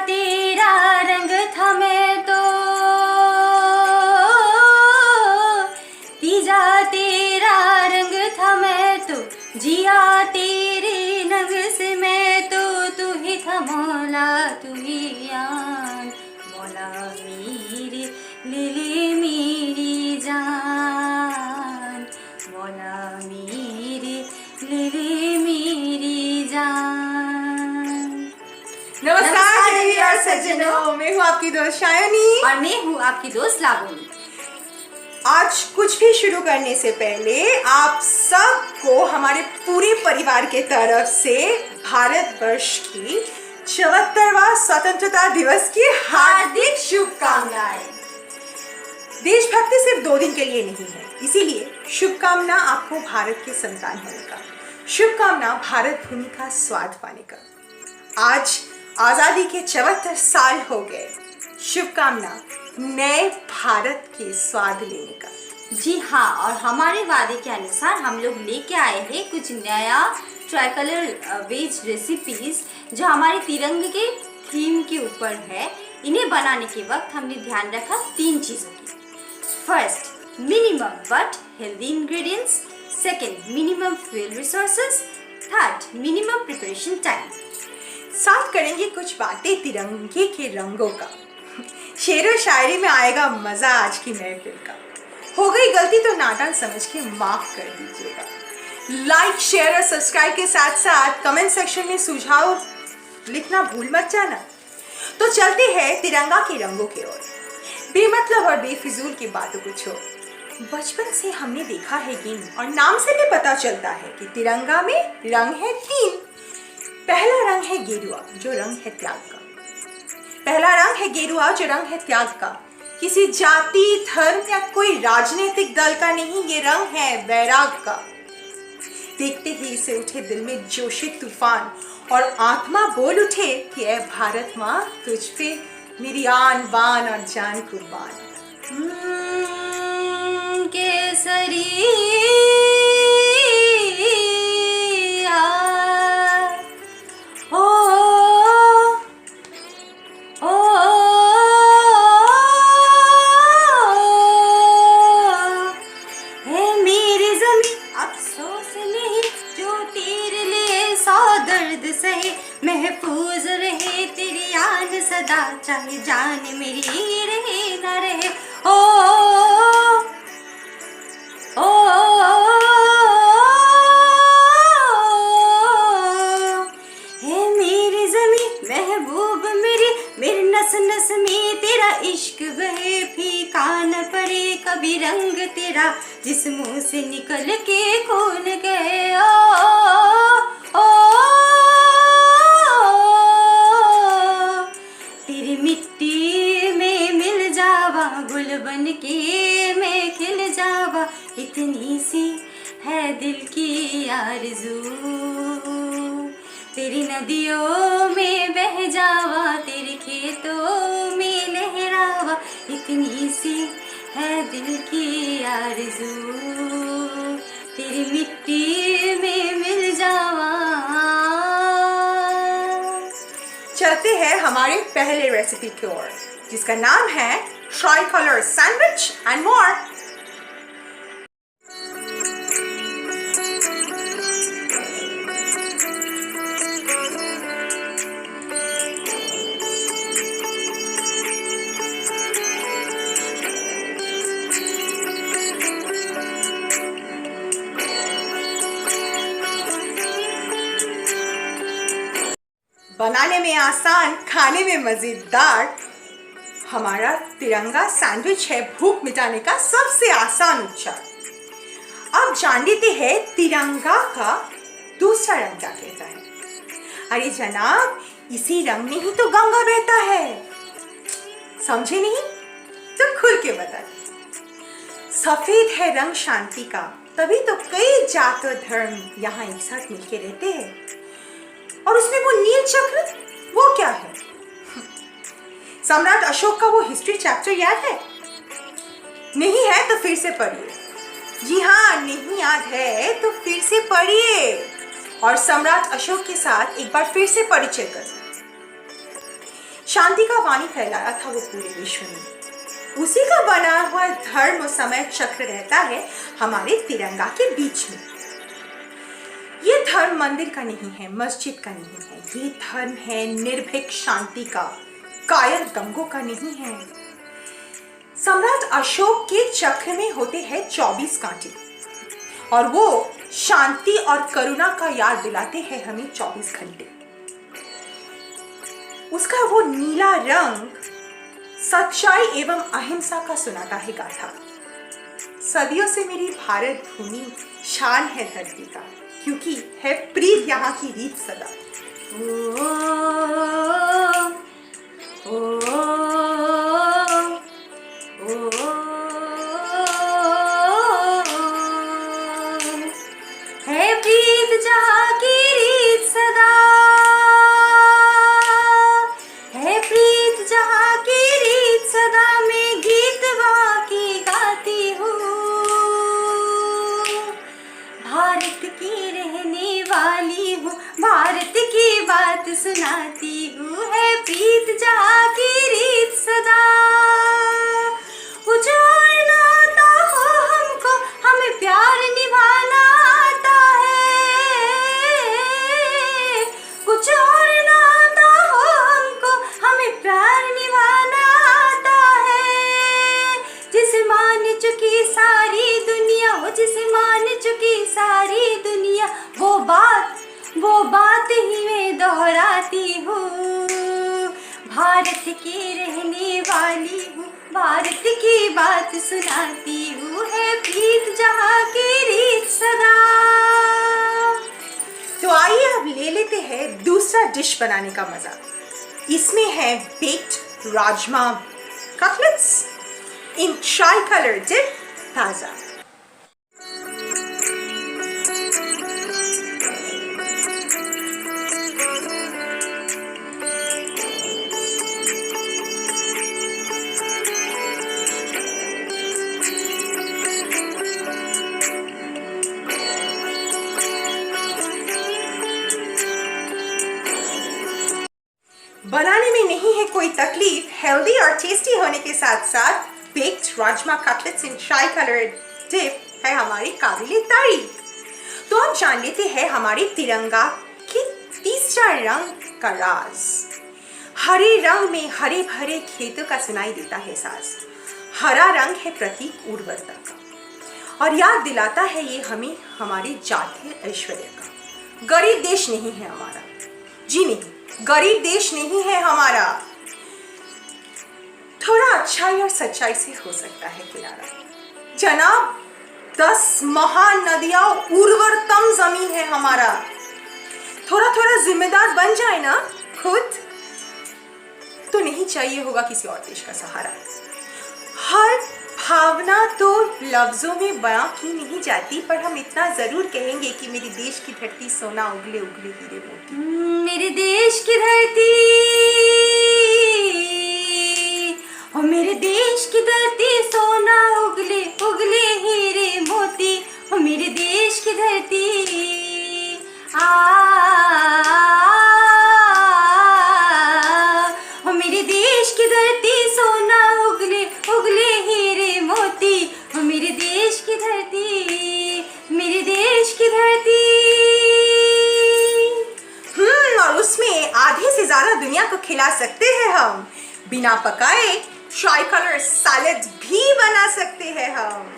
तेरा रंग था मैं तो, तीजा तेरा रंग था मैं तो, जिया तेरे रंग से मैं तो, तू ही था मौला तू ही यान, मौला मेरी लिली मेरी जान, मौला मेरी लिली मेरी जान। नमस्कार देवी और सज्जनों, मैं हूँ आपकी दोस्त शायनी और मैं हूँ आपकी दोस्त लावनी। आज कुछ भी शुरू करने से पहले आप सबको हमारे पूरे परिवार के तरफ से भारतवर्ष की 74वां स्वतंत्रता दिवस की हार्दिक शुभकामनाएं। देशभक्ति सिर्फ 2 दिन के लिए नहीं है, इसीलिए शुभकामना आपको भारत के संतान होने का, शुभकामना भारत भूमि का स्वाद पाने का। आज आजादी के 74 साल हो गए, शुभकामना नए भारत के स्वाद लेने का। जी हाँ, और हमारे वादे के अनुसार हम लोग लेके आए हैं कुछ नया ट्राइकलर वेज रेसिपीज जो हमारे तिरंगे के थीम के ऊपर है। इन्हें बनाने के वक्त हमने ध्यान रखा 3 चीज़ों की। First, minimum but healthy ingredients. Second, minimum fuel resources. Third, minimum preparation time. साथ करेंगे कुछ बातें तिरंगे के रंगों का। शेर व शायरी में आएगा मजा आज की महफिल का। हो गई गलती तो नादान समझ के माफ कर दीजिएगा। लाइक, शेयर और सब्सक्राइब के साथ साथ कमेंट सेक्शन में सुझाव लिखना भूल मत जाना। तो चलते हैं तिरंगा के रंगों की ओर। बेमतलब और बेफिजूल की बातों को छोड़, बचपन से हमने देखा है गिन और नाम से भी पता चलता है कि तिरंगा में रंग है 3। पहला रंग है गेरुआ जो रंग है त्याग का। पहला रंग है गेरुआ जो रंग है त्याग का। किसी जाति, धर्म या कोई राजनीतिक दल का नहीं, ये रंग है वैराग का। देखते ही इसे उठे दिल में जोशे तूफान और आत्मा बोल उठे कि ऐ भारत माँ, तुझ पे मेरी आन बान और जान कुर्बान। केसरी महफूज रहे तेरी आन सदा, चाहे जान मेरी रहे न रहे। ओ ओ, है मेरी ज़मीं महबूब मेरी, मेरी नस नस में तेरा इश्क बहे, फीका न पड़े कभी रंग तेरा, जिस मुंह से निकल के खून गए। ओ मिट्टी में मिल जावा, गुल बन के मैं खिल जावा, इतनी सी है दिल की आरज़ू, तेरी नदियों में बह जावा, तेरे खेतों में लहरावा, इतनी सी है दिल की आरज़ू, तेरी मिट्टी में मिल जावा। चलते हैं हमारे पहले रेसिपी की ओर, जिसका नाम है ट्राइकलर सैंडविच एंड मोर। बनाने में आसान, खाने में मजेदार, हमारा तिरंगा सैंडविच है भूख मिटाने का सबसे आसान उपचार। अब जान लेते हैं तिरंगा का दूसरा रंग क्या कहता है। अरे जनाब, इसी रंग में ही तो गंगा बहता है। समझे नहीं तो खुल के बता। सफेद है रंग शांति का, तभी तो कई जात और धर्म यहाँ एक साथ मिलके रहते हैं। और उसमें वो नील चक्र, वो क्या है? सम्राट अशोक का वो हिस्ट्री चैप्टर याद है? नहीं है तो फिर से पढ़िए। जी हाँ, नहीं याद है तो फिर से पढ़िए और सम्राट अशोक के साथ एक बार फिर से परिचय करें। शांति का वाणी फैलाया था वो पूरे विश्व में। उसी का बना हुआ धर्म समय चक्र रहता है हमारे तिरंगा के बीच में। ये धर्म मंदिर का नहीं है, मस्जिद का नहीं है, ये धर्म है निर्भीक शांति का, कायर दंगों का नहीं है। सम्राट अशोक के चक्र में होते हैं 24 कांटे और वो शांति और करुणा का याद दिलाते हैं हमें 24 घंटे। उसका वो नीला रंग सच्चाई एवं अहिंसा का सुनाता है गाथा। सदियों से मेरी भारत भूमि शान है धरती का, क्योंकि है प्रीत यहाँ की रीत सदा। है प्रीत जहाँ की रीत सदा, है प्रीत जहाँ की रीत सदा, मैं गीत वहाँ की गाती हूँ। भारत की रहने वाली हूँ, भारत की बात सुनाती हूँ। है प्रीत जहाँ की रीत सदा, कुछ और ना आता हो हमको, हमें प्यार निभाना आता है। कुछ और ना आता हो हमको, हमें प्यार निभाना आता है। जिसे मान चुकी सारी दुनिया, वो जिसे मान चुकी सारी दुनिया, वो बात ही मैं दोहराती हूँ। भारत की रहने वाली हूँ, भारत की बात सुनाती हूँ। है प्रीत जहाँ की रीत सदा। तो आइए अब ले लेते हैं दूसरा डिश बनाने का मजा। इसमें है बेक्ड राजमा कटलेट्स इन ट्राई कलर डिप ताजा। बनाने में नहीं है कोई तकलीफ, हेल्दी और टेस्टी होने के साथ साथ बेक्ड राजमा कटलेट्स इन ट्राई कलर डिप है हमारी काबिले तारीफ। तो हम जान लेते हैं हमारे तिरंगा के तीसरा रंग का राज। हरे रंग में हरे भरे खेतों का सुनाई देता है साज। हरा रंग है प्रतीक उर्वरता का और याद दिलाता है ये हमें हमारे जातीय ऐश्वर्य का। गरीब देश नहीं है हमारा, जी नहीं, गरीब देश नहीं है हमारा। थोड़ा अच्छाई और सच्चाई से हो सकता है किनारा। जनाब 10 महान नदियां उर्वरतम जमीन है हमारा। थोड़ा थोड़ा जिम्मेदार बन जाए ना खुद, तो नहीं चाहिए होगा किसी और देश का सहारा। हर भावना तो लफ्जों में बयां की नहीं जाती, पर हम इतना जरूर कहेंगे कि मेरे देश की धरती सोना उगले उगले हीरे मोती। मेरे देश की धरती, ओ मेरे देश की धरती सोना उगले उगले हीरे मोती। ओ मेरे देश की धरती ओ मेरे देश की धरती सोना उगले उगले हीरे मोती। ओ मेरे देश की धरती, मेरे देश की धरती। और उसमें आधे से ज्यादा दुनिया को खिला सकते हैं हम। बिना पकाए ट्राई कलर सैलेड भी बना सकते हैं हम।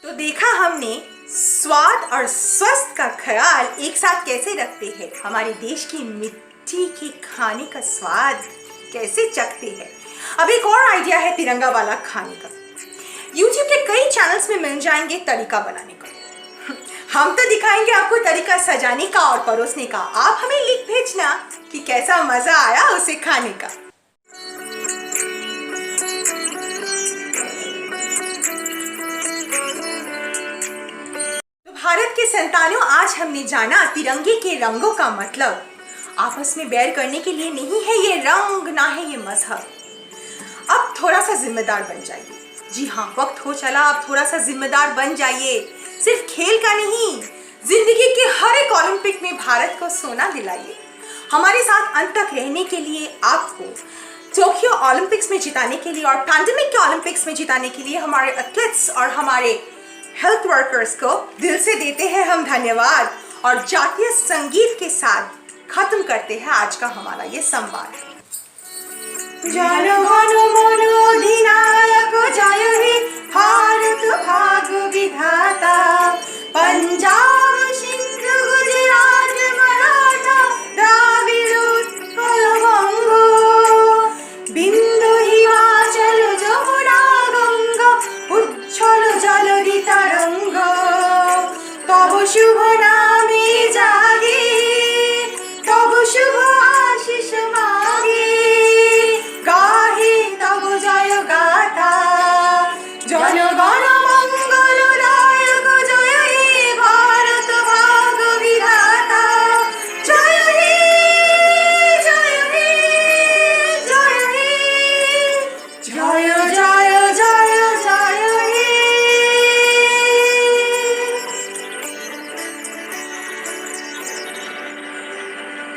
तो देखा हमने स्वाद और स्वस्थ का ख्याल एक साथ कैसे रखते हैं, हमारे देश की मिट्टी के खाने का स्वाद कैसे चखते हैं। अब एक और आइडिया है तिरंगा वाला खाने का। YouTube के कई चैनल्स में मिल जाएंगे तरीका बनाने का। हम तो दिखाएंगे आपको तरीका सजाने का और परोसने का। आप हमें लिख भेजना कि कैसा मजा आया उसे खाने का। भारत के संतानों, आज हमने जाना तिरंगे के रंगों का मतलब। आपस में बैर करने के लिए नहीं है ये रंग, ना है ये मजहब। अब थोड़ा सा जिम्मेदार बन जाइए। जी हाँ, वक्त हो चला, अब थोड़ा सा जिम्मेदार बन जाइए। सिर्फ खेल का नहीं, जिंदगी के हर एक ओलंपिक में भारत को सोना दिलाइए। हमारे साथ अंत तक रहने के लिए आपको टोक्यो ओलंपिक्स में जिताने के लिए और पैंडेमिक के ओलंपिक्स में जिताने के लिए हमारे एथलीट्स और हमारे हेल्थ वर्कर्स को दिल से देते हैं हम धन्यवाद। और जातीय संगीत के साथ खत्म करते हैं आज का हमारा ये संवाद। जन गण मन अधिनायक जय हे भारत भाग्य विधाता, पंजाब सिंध गुजरात मराठा द्राविड़ उत्कल बंग, बिंदु हिमाचल जमुना गंगा उच्छल जलधि तरंग, तब शुभ नाम